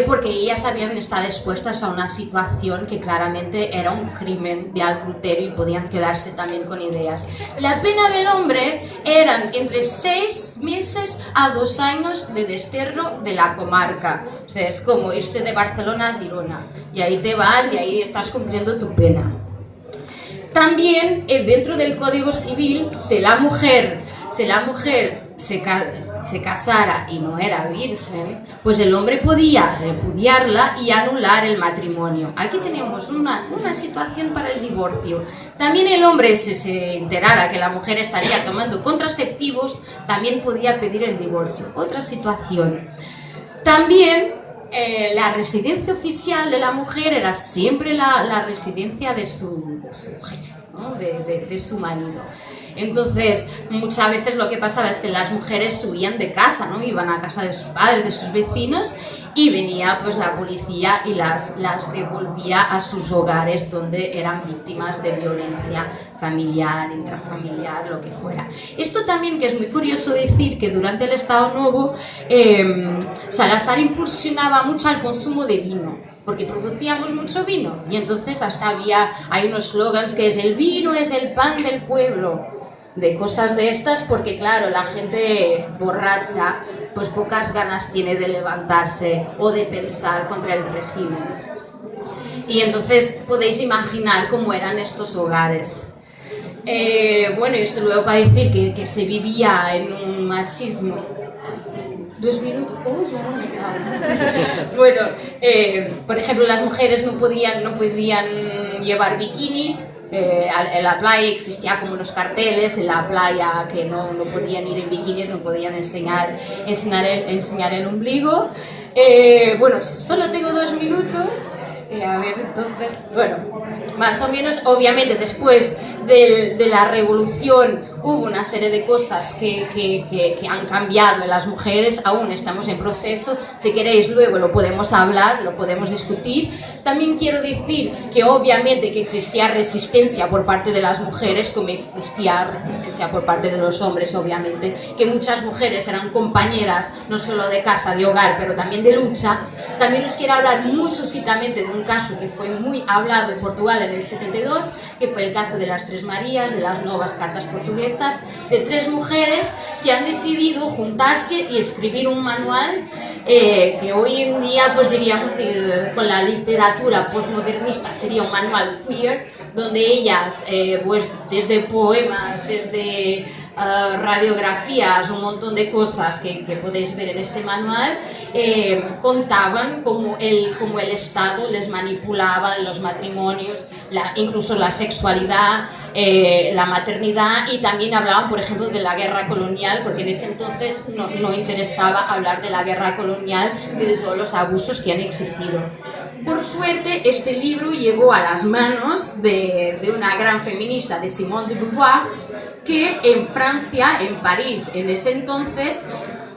porque ellas habían estado expuestas a una situación que claramente era un crimen de adulterio y podían quedarse también con ideas. La pena del hombre eran entre 6 meses a 2 años de desterro de la comarca. O sea, es como irse de Barcelona a Girona, y ahí te vas y ahí estás cumpliendo tu pena. También dentro del Código Civil, si la mujer se casara y no era virgen, pues el hombre podía repudiarla y anular el matrimonio. Aquí tenemos una situación para el divorcio. También el hombre, si se enterara que la mujer estaría tomando contraceptivos, también podía pedir el divorcio. Otra situación. También la residencia oficial de la mujer era siempre la residencia de su jefe, ¿no? de su marido. Entonces, muchas veces lo que pasaba es que las mujeres subían de casa, ¿no? Iban a casa de sus padres, de sus vecinos, y venía pues la policía y las devolvía a sus hogares donde eran víctimas de violencia familiar, intrafamiliar, lo que fuera. Esto también, que es muy curioso decir, que durante el Estado Nuevo Salazar impulsionaba mucho el consumo de vino, porque producíamos mucho vino, y entonces hasta hay unos slogans que es: el vino es el pan del pueblo, de cosas de estas, porque claro, la gente borracha pues pocas ganas tiene de levantarse o de pensar contra el régimen. Y entonces podéis imaginar cómo eran estos hogares. Bueno, y esto luego para decir que se vivía en un machismo. 2 minutos. Ya no me he quedado. Bueno, por ejemplo, las mujeres no podían llevar bikinis. En la playa existía como unos carteles en la playa que no podían ir en bikinis, no podían enseñar el ombligo. Bueno, solo tengo 2 minutos. A ver, entonces, bueno, más o menos, obviamente después de la revolución hubo una serie de cosas que han cambiado en las mujeres, aún estamos en proceso, si queréis luego lo podemos hablar, lo podemos discutir. También quiero decir que obviamente que existía resistencia por parte de las mujeres, como existía resistencia por parte de los hombres, obviamente, que muchas mujeres eran compañeras no solo de casa, de hogar, pero también de lucha. También os quiero hablar muy suscitamente de un caso que fue muy hablado en Portugal en el 72, que fue el caso de las Tres Marías, de las Novas Cartas Portuguesas, de tres mujeres que han decidido juntarse y escribir un manual que hoy en día pues diríamos con la literatura postmodernista sería un manual queer, donde ellas pues desde poemas, desde radiografías, un montón de cosas que podéis ver en este manual, contaban cómo el Estado les manipulaba los matrimonios, incluso la sexualidad, la maternidad, y también hablaban, por ejemplo, de la guerra colonial, porque en ese entonces no interesaba hablar de la guerra colonial ni de todos los abusos que han existido. Por suerte, este libro llegó a las manos de una gran feminista, de Simone de Beauvoir, que en Francia, en París, en ese entonces,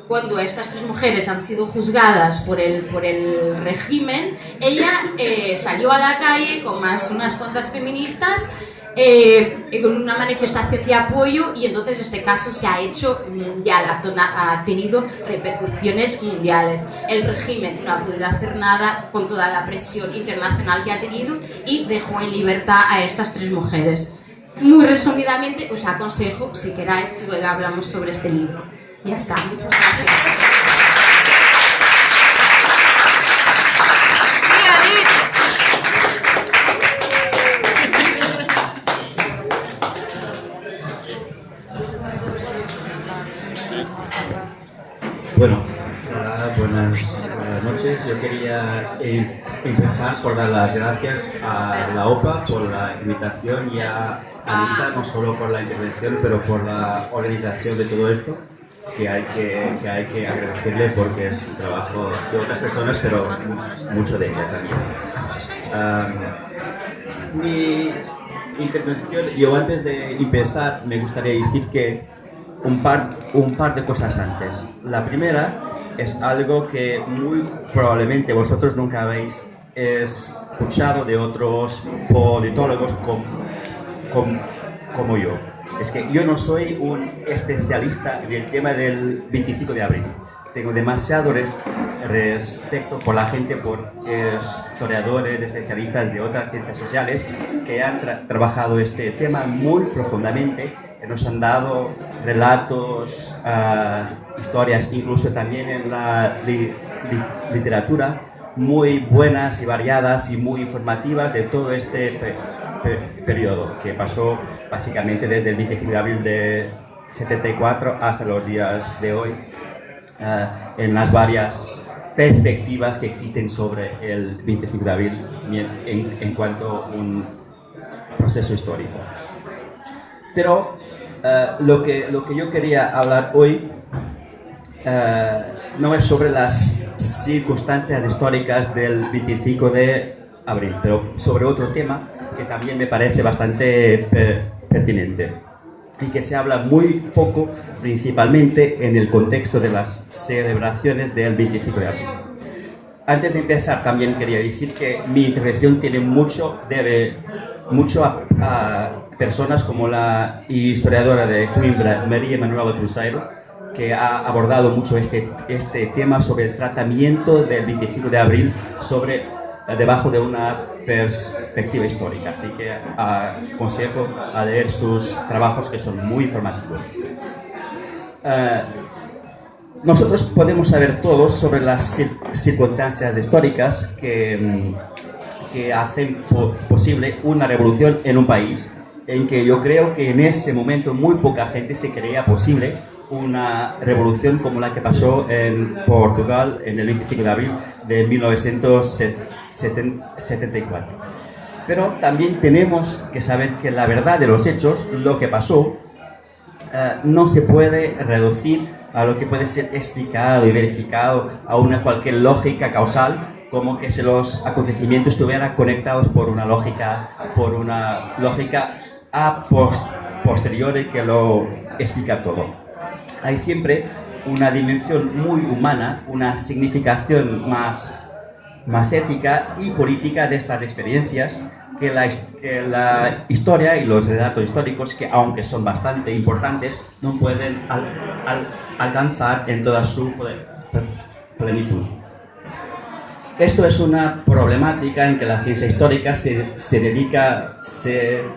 cuando estas tres mujeres han sido juzgadas por el régimen, ella salió a la calle con unas cuantas feministas con una manifestación de apoyo, y entonces este caso se ha hecho mundial, ha tenido repercusiones mundiales. El régimen no ha podido hacer nada con toda la presión internacional que ha tenido y dejó en libertad a estas tres mujeres. Muy resumidamente os aconsejo, si queráis, luego hablamos sobre este libro. Ya está, muchas gracias. Bueno, buenas noches. Yo quería empezar por dar las gracias a la OPA por la invitación y a Anita, no solo por la intervención, pero por la organización de todo esto, que hay que agradecerle porque es un trabajo de otras personas, pero mucho de ella también. Mi intervención, yo antes de empezar me gustaría decir que un par de cosas antes. La primera es algo que muy probablemente vosotros nunca habéis escuchado de otros politólogos como yo. Es que yo no soy un especialista en el tema del 25 de abril. Tengo demasiado respeto por la gente, por historiadores, especialistas de otras ciencias sociales que han trabajado este tema muy profundamente, que nos han dado relatos, historias, incluso también en la literatura, muy buenas y variadas y muy informativas de todo este periodo que pasó básicamente desde el 25 de abril de 74 hasta los días de hoy, en las varias perspectivas que existen sobre el 25 de abril en cuanto a un proceso histórico. Pero lo que yo quería hablar hoy no es sobre las circunstancias históricas del 25 de abril, pero sobre otro tema que también me parece bastante pertinente y que se habla muy poco, principalmente en el contexto de las celebraciones del 25 de abril. Antes de empezar, también quería decir que mi intervención debe mucho a personas como la historiadora de Coimbra, María Manuela Cruzeiro, que ha abordado mucho este tema sobre el tratamiento del 25 de abril debajo de una perspectiva histórica. Así que aconsejo a leer sus trabajos, que son muy informativos. Nosotros podemos saber todos sobre las circunstancias históricas que hacen posible una revolución en un país, en que yo creo que en ese momento muy poca gente se creía posible una revolución como la que pasó en Portugal en el 25 de abril de 1974. Pero también tenemos que saber que la verdad de los hechos, lo que pasó, no se puede reducir a lo que puede ser explicado y verificado a cualquier lógica causal, como que si los acontecimientos estuvieran conectados por una lógica a posteriori que lo explica todo. Hay siempre una dimensión muy humana, una significación más ética y política de estas experiencias que la historia y los relatos históricos, que aunque son bastante importantes, no pueden alcanzar en toda su plenitud. Esto es una problemática en que la ciencia histórica se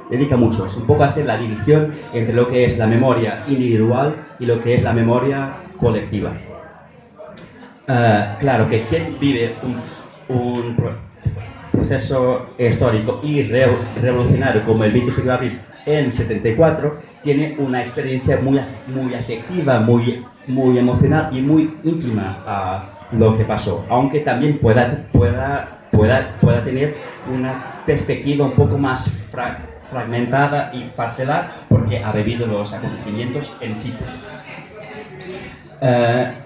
dedica mucho. Es un poco hacer la división entre lo que es la memoria individual y lo que es la memoria colectiva. Claro que quien vive un proceso histórico y revolucionario como el 25 de abril en 74 tiene una experiencia muy afectiva, muy emocional y muy íntima a lo que pasó, aunque también pueda tener una perspectiva un poco más fragmentada y parcelar porque ha vivido los acontecimientos en sí.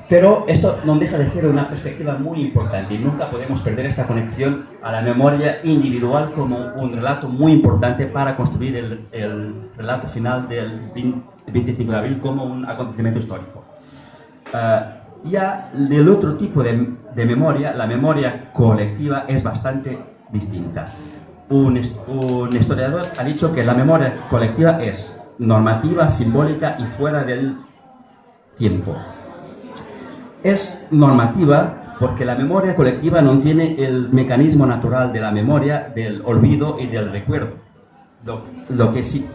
Pero esto no deja de ser una perspectiva muy importante y nunca podemos perder esta conexión a la memoria individual como un relato muy importante para construir el relato final del 25 de abril como un acontecimiento histórico. Ya del otro tipo de memoria, la memoria colectiva es bastante distinta. Un historiador ha dicho que la memoria colectiva es normativa, simbólica y fuera del tiempo. Es normativa porque la memoria colectiva no tiene el mecanismo natural de la memoria, del olvido y del recuerdo. Lo que sí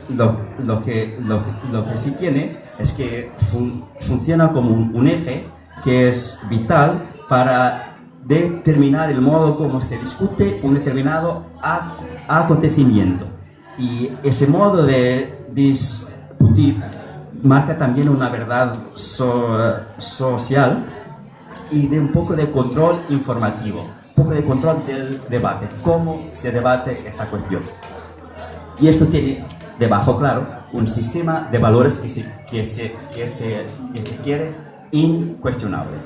tiene es que funciona como un eje que es vital para determinar el modo como se discute un determinado acontecimiento. Y ese modo de discutir marca también una verdad social y de un poco de control informativo, un poco de control del debate, cómo se debate esta cuestión. Y esto tiene debajo, claro, un sistema de valores que se quiere incuestionable.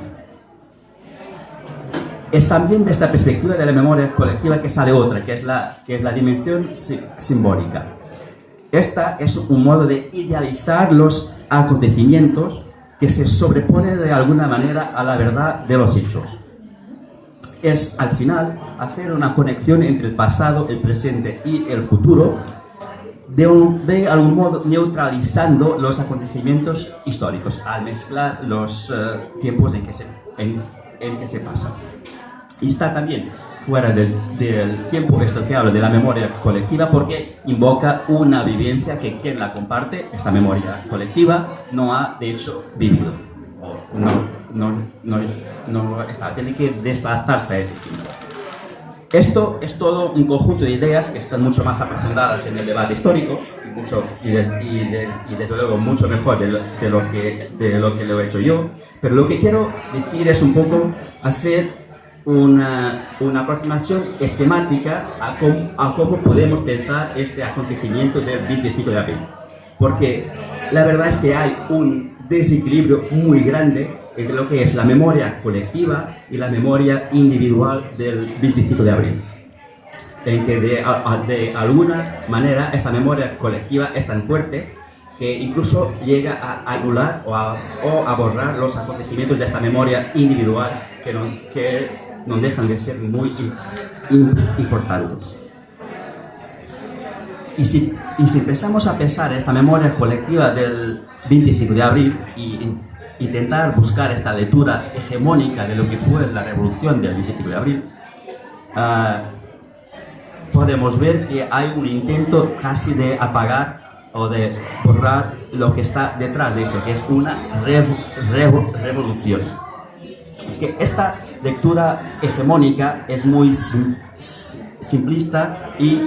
Es también de esta perspectiva de la memoria colectiva que sale otra, que es la dimensión simbólica. Esta es un modo de idealizar los acontecimientos que se sobrepone de alguna manera a la verdad de los hechos. Es, al final, hacer una conexión entre el pasado, el presente y el futuro, de algún modo neutralizando los acontecimientos históricos, al mezclar los tiempos en que se pasan. Y está también fuera del tiempo esto que habla de la memoria colectiva porque invoca una vivencia que quien la comparte, esta memoria colectiva, no ha de hecho vivido. O no está, tiene que desplazarse a ese tiempo. Esto es todo un conjunto de ideas que están mucho más aprofundadas en el debate histórico y desde luego mucho mejor de lo que lo he hecho yo, pero lo que quiero decir es un poco hacer una aproximación esquemática a cómo podemos pensar este acontecimiento del 25 de abril. Porque la verdad es que hay un desequilibrio muy grande entre lo que es la memoria colectiva y la memoria individual del 25 de abril. En que de alguna manera esta memoria colectiva es tan fuerte que incluso llega a anular o a borrar los acontecimientos de esta memoria individual que no dejan de ser muy importantes. Y si empezamos a pensar esta memoria colectiva del 25 de abril y intentar buscar esta lectura hegemónica de lo que fue la revolución del 25 de abril, podemos ver que hay un intento casi de apagar o de borrar lo que está detrás de esto, que es una revolución. Es que esta lectura hegemónica es muy simplista y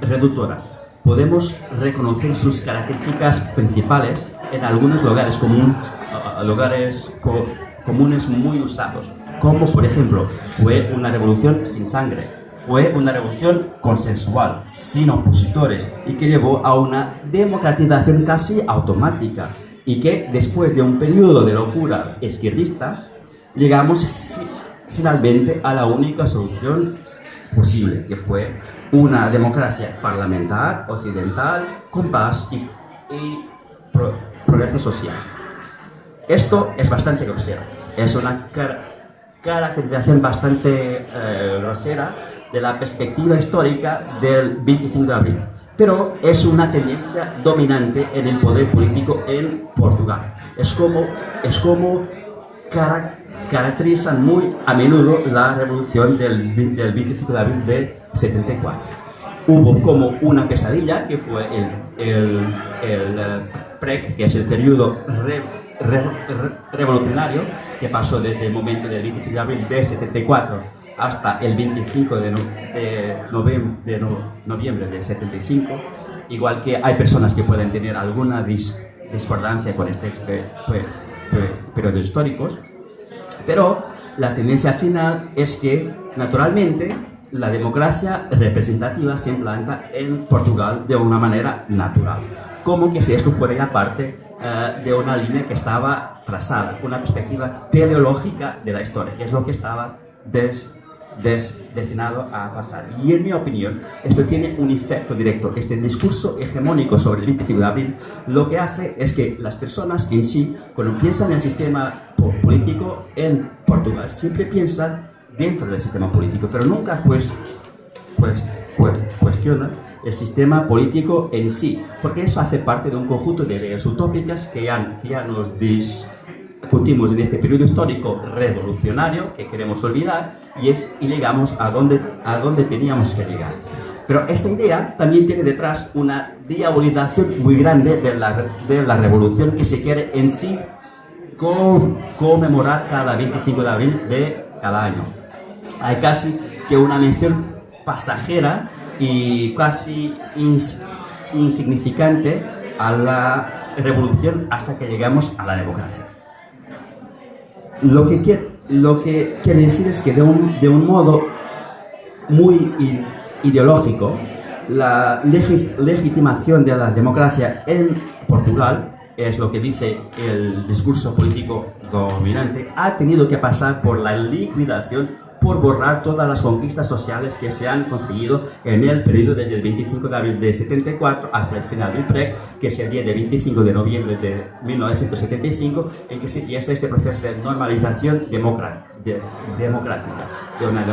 reductora. Podemos reconocer sus características principales en algunos lugares comunes muy usados, como por ejemplo, fue una revolución sin sangre, fue una revolución consensual, sin opositores y que llevó a una democratización casi automática y que después de un periodo de locura izquierdista llegamos finalmente a la única solución posible, que fue una democracia parlamentar, occidental, con paz y progreso social. Esto es bastante grosero, es una caracterización bastante grosera de la perspectiva histórica del 25 de abril, pero es una tendencia dominante en el poder político en Portugal. Es como caracterizan muy a menudo la revolución del 25 de abril de 74. Hubo como una pesadilla, que fue el PREC, que es el periodo revolucionario, que pasó desde el momento del 25 de abril de 74 hasta el 25 de noviembre de 75, igual que hay personas que pueden tener alguna discordancia con estos periodos históricos, pero la tendencia final es que, naturalmente, la democracia representativa se implanta en Portugal de una manera natural, como que si esto fuera ya parte de una línea que estaba trazada, una perspectiva teleológica de la historia, que es lo que estaba destinado a pasar. Y en mi opinión, esto tiene un efecto directo. Este discurso hegemónico sobre el 25 de abril lo que hace es que las personas en sí, cuando piensan en el sistema político en Portugal, siempre piensan dentro del sistema político, pero nunca cuestionan el sistema político en sí, porque eso hace parte de un conjunto de ideas utópicas que ya nos discutimos en este periodo histórico revolucionario que queremos olvidar y llegamos a donde teníamos que llegar. Pero esta idea también tiene detrás una diabolización muy grande de la revolución que se quiere en sí conmemorar cada 25 de abril de cada año. Hay casi que una mención pasajera y casi insignificante a la revolución hasta que llegamos a la democracia. Lo que quiere decir es que de un modo muy ideológico, la legitimación de la democracia en Portugal, es lo que dice el discurso político dominante, ha tenido que pasar por la liquidación, por borrar todas las conquistas sociales que se han conseguido en el periodo desde el 25 de abril de 74 hasta el final del PREC, que es el día de 25 de noviembre de 1975, en que se empieza este proceso de normalización democrática, de una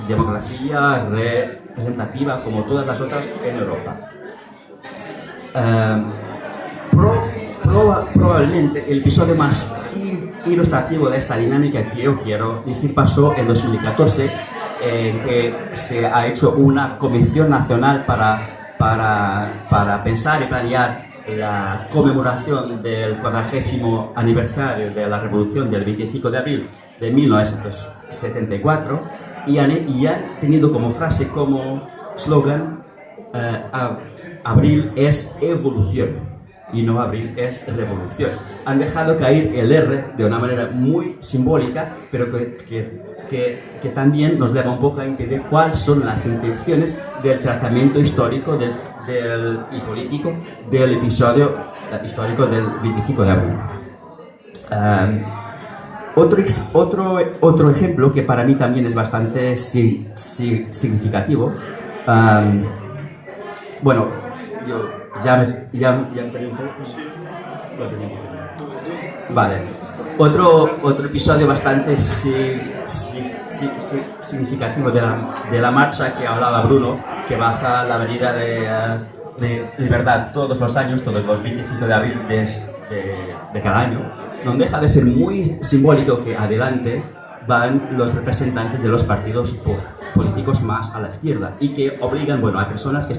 democracia representativa como todas las otras en Europa. Probablemente el episodio más ilustrativo de esta dinámica que yo quiero decir pasó en 2014, en que se ha hecho una comisión nacional para pensar y planear la conmemoración del 40º aniversario de la revolución del 25 de abril de 1974 y han tenido como frase, como slogan, abril es evolución. Y no abril es revolución. Han dejado caer el R de una manera muy simbólica, pero que también nos lleva un poco a entender cuáles son las intenciones del tratamiento histórico y político del episodio histórico del 25 de abril. Otro ejemplo que para mí también es bastante significativo. Bueno, yo ya me perdí un poco. Vale. Otro episodio bastante significativo de la marcha que hablaba Bruno, que baja la medida de libertad todos los años, todos los 25 de abril de cada año, no deja de ser muy simbólico que adelante van los representantes de los partidos políticos más a la izquierda y que obligan, a personas que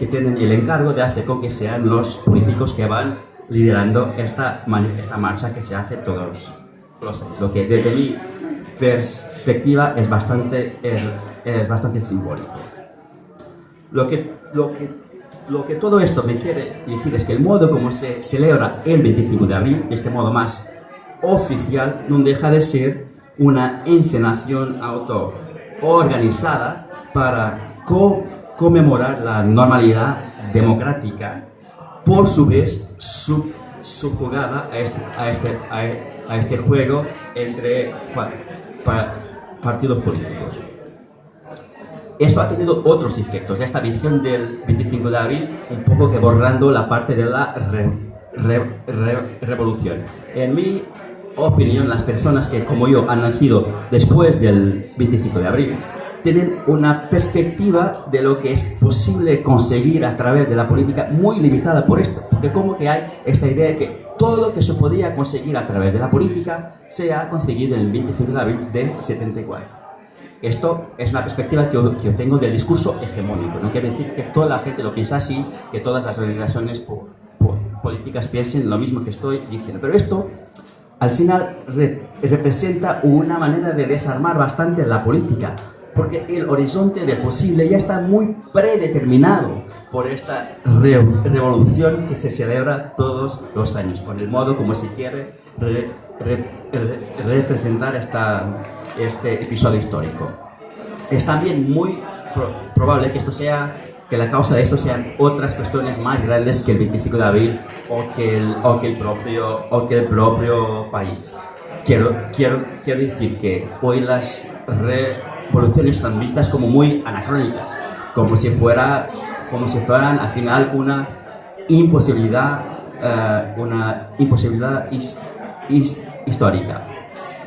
tienen el encargo de hacer con que sean los políticos que van liderando esta marcha que se hace todos los años. Lo que desde mi perspectiva es bastante simbólico. Lo que todo esto me quiere decir es que el modo como se celebra el 25 de abril, de este modo más oficial, no deja de ser una encenación autoorganizada para conmemorar la normalidad democrática, por su vez subjugada a este juego entre partidos políticos. esto ha tenido otros efectos. Esta visión del 25 de abril, un poco que borrando la parte de la revolución. En mi opinión, las personas que, como yo, han nacido después del 25 de abril, tienen una perspectiva de lo que es posible conseguir a través de la política muy limitada por esto. Porque como que hay esta idea de que todo lo que se podía conseguir a través de la política se ha conseguido en el 25 de abril de 74. Esto es una perspectiva que yo tengo del discurso hegemónico. No quiere decir que toda la gente lo piensa así, que todas las organizaciones políticas piensen lo mismo que estoy diciendo. Pero esto, al final, representa una manera de desarmar bastante la política, porque el horizonte del posible ya está muy predeterminado por esta revolución que se celebra todos los años, con el modo como se quiere representar este episodio histórico. Es también muy probable que la causa de esto sean otras cuestiones más grandes que el 25 de abril o que el propio país. Quiero decir que hoy las revoluciones son vistas como muy anacrónicas, como si fueran al final una imposibilidad histórica.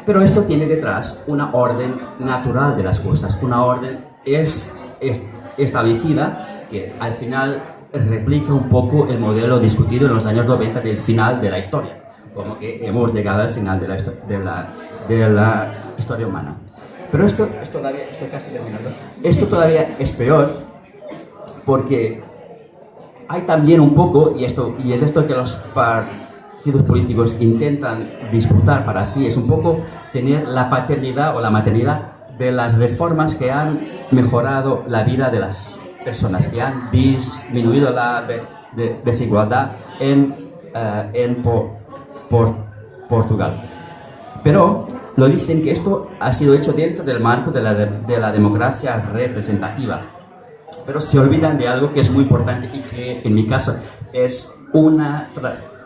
Pero esto tiene detrás una orden natural de las cosas, una orden establecida que al final replica un poco el modelo discutido en los años 90 del final de la historia, como que hemos llegado al final de la historia humana. Pero esto todavía, estoy casi terminando, esto todavía es peor porque hay también un poco, y es esto que los partidos políticos intentan disputar para sí, es un poco tener la paternidad o la maternidad de las reformas que han mejorado la vida de las personas, que han disminuido la desigualdad en Portugal. Pero lo dicen que esto ha sido hecho dentro del marco de la democracia representativa. Pero se olvidan de algo que es muy importante y que en mi caso es una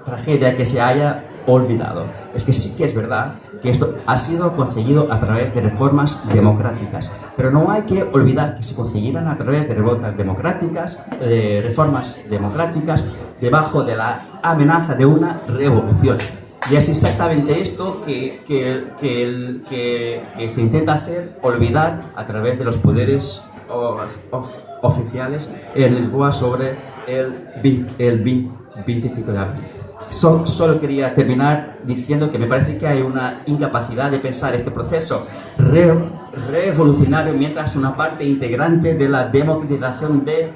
tragedia que se haya olvidado. Es que sí que es verdad que esto ha sido conseguido a través de reformas democráticas, pero no hay que olvidar que se conseguirán a través de reformas democráticas debajo de la amenaza de una revolución. Y es exactamente esto que se intenta hacer olvidar a través de los poderes oficiales en Lisboa sobre el 25 de abril. Solo quería terminar diciendo que me parece que hay una incapacidad de pensar este proceso revolucionario mientras una parte integrante de la democratización del